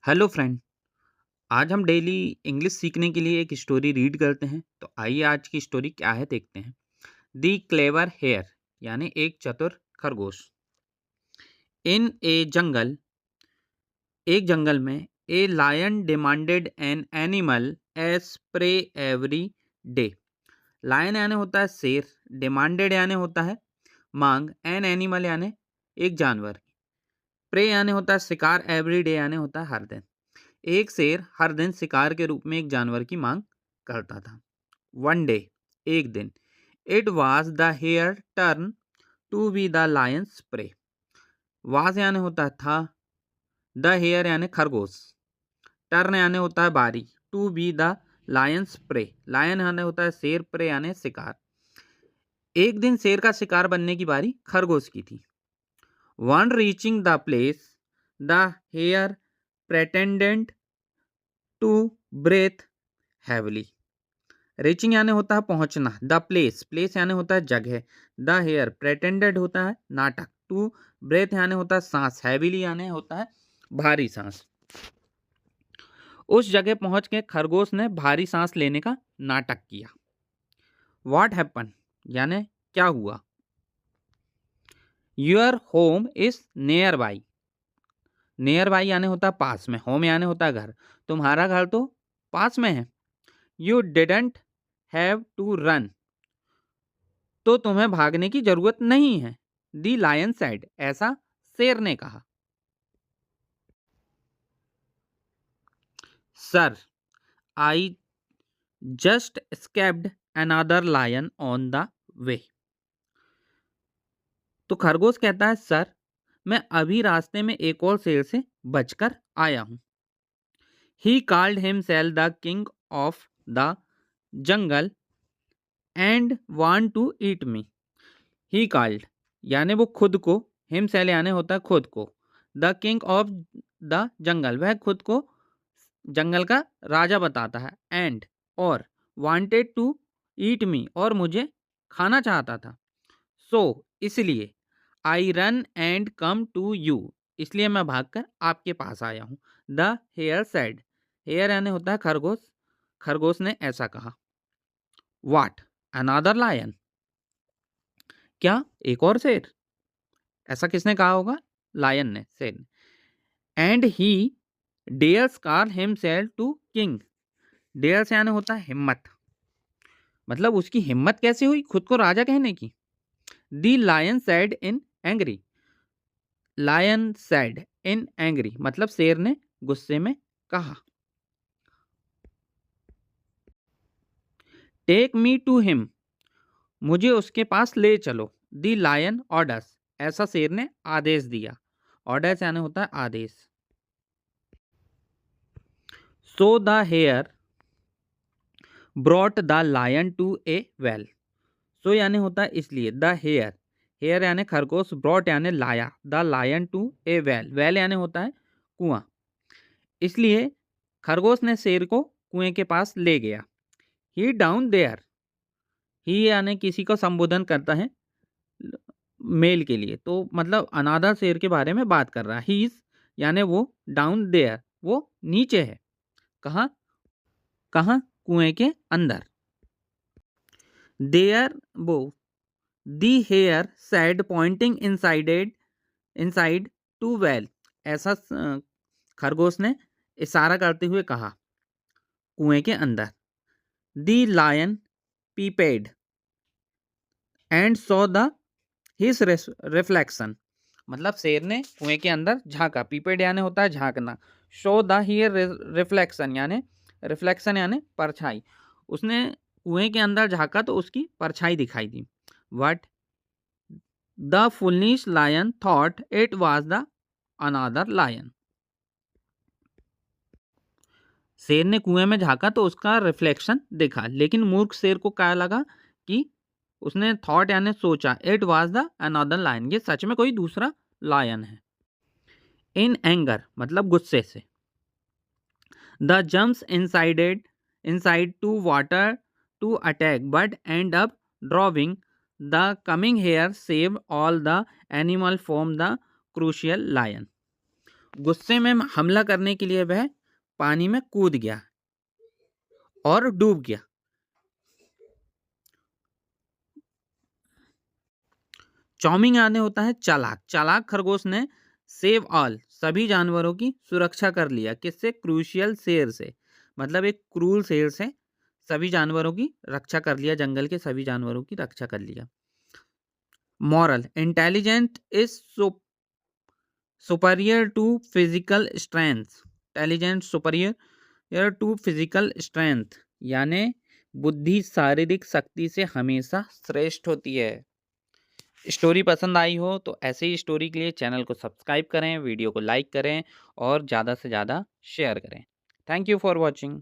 Hello friend. आज हम daily English सीखने के लिए एक स्टोरी रीड करते हैं। तो आइए आज की स्टोरी क्या है देखते हैं। दी क्लेवर हेयर यानी एक चतुर खरगोश। इन ए जंगल, एक जंगल में a lion demanded an animal as prey every day. Lion यानी होता है शेर, डिमांडेड यानी होता है मांग, एन एनिमल यानी एक जानवर, प्रे यानी होता है शिकार, एवरी डे यानी होता है हर दिन। एक शेर हर दिन शिकार के रूप में एक जानवर की मांग करता था। वन डे, एक दिन, it was the hare turn to be the lion's prey. Was यानी होता है था, द हेयर यानी खरगोश, टर्न यानी होता है बारी, to be the lion's prey, lion यानी होता है शेर, प्रे यानी शिकार। एक दिन शेर का शिकार बनने की बारी खरगोश की थी। When reaching the place, the hare pretended to breath heavily. Reaching यानी होता है पहुंचना, द प्लेस, प्लेस यानी होता है जगह, द हेयर प्रेटेंडेड होता है नाटक, टू ब्रेथ यानी होता है सांस, हैविली यानी होता है भारी सांस। उस जगह पहुंच के खरगोश ने भारी सांस लेने का नाटक किया। व्हाट हैपन यानी क्या हुआ। Your home is near by, near by यानी होता है पास में, होम यानी होता है घर, तुम्हारा घर तो पास में है। You didn't have to run, तो तुम्हें भागने की जरूरत नहीं है। दी लायन सेड, ऐसा शेर ने कहा। Sir, I just escaped another lion on the way. तो खरगोश कहता है, सर मैं अभी रास्ते में एक और शेर से बचकर आया हूं। He called himself the king of the jungle and want to eat me. He called यानी वो खुद को, हिमसेल यानी होता है खुद को, द किंग ऑफ द जंगल वह खुद को जंगल का राजा बताता है, एंड और वांटेड टू ईट मी और मुझे खाना चाहता था। सो इसलिए I run and come to you, इसलिए मैं भागकर आपके पास आया हूं। द हेयर सेड, हेयर यानी होता है खरगोश, खरगोश ने ऐसा कहा। वाट अनदर लायन, क्या एक और शेर, ऐसा किसने कहा होगा, लायन ने, शेर ने। And he dares call himself to king, dares यानी होता है हिम्मत, मतलब उसकी हिम्मत कैसे हुई खुद को राजा कहने की। दी लायन सैड इन एंग्री, लायन सैड इन एंग्री मतलब शेर ने गुस्से में कहा। टेक मी टू हिम, मुझे उसके पास ले चलो। दी लायन ऑर्डर्स, ऐसा शेर ने आदेश दिया। ऑर्डर्स यानी होता है आदेश। So the hare brought the lion to a well, so यानी होता है इसलिए, द हेयर, हेयर यानी खरगोश, ब्रॉट यानी लाया, the lion to a well, well यानी होता है कुआं, इसलिए खरगोश ने शेर को कुएं के पास ले गया। ही डाउन देयर, ही यानी किसी को संबोधन करता है मेल के लिए, तो मतलब अनादर शेर के बारे में बात कर रहा है। ही इज यानी वो, डाउन देयर वो नीचे है, कहाँ, कहाँ, कुएं के अंदर। देयर वो, the hare said pointing inside to well, ऐसा खरगोश ने इशारा करते हुए कहा कुएं के अंदर। The lion peeped and saw the his reflection, मतलब शेर ने कुएं के अंदर झांका, पीपेड यानी होता है झांकना, शो द हियर रिफ्लेक्शन यानी, रिफ्लेक्शन यानी परछाई, उसने कुएं के अंदर झांका तो उसकी परछाई दिखाई दी। What the foolish lion thought it was the another lion, शेर ने कुएं में झांका तो उसका रिफ्लेक्शन देखा, लेकिन मूर्ख शेर को क्या लगा कि उसने थॉट यानी सोचा, it was the another lion, ये सच में कोई दूसरा लायन है। इन एंगर मतलब गुस्से से। The jumps inside to water to attack but end up drowning the cunning hare save all the animal from the crucial lion. गुस्से में हमला करने के लिए वह पानी में कूद गया और डूब गया। चौमिंग आने होता है चालाक। चालाक खरगोश ने सेव ऑल, सभी जानवरों की सुरक्षा कर लिया। किससे? क्रूशियल शेर से, मतलब एक क्रूर शेर से सभी जानवरों की रक्षा कर लिया, जंगल के सभी जानवरों की रक्षा कर लिया। Moral, intelligent is superior to physical strength. Intelligent superior to physical strength, यानी बुद्धि शारीरिक शक्ति से हमेशा श्रेष्ठ होती है। स्टोरी पसंद आई हो तो ऐसे ही स्टोरी के लिए चैनल को सब्सक्राइब करें, वीडियो को लाइक करें और ज़्यादा से ज़्यादा शेयर करें। Thank you for watching.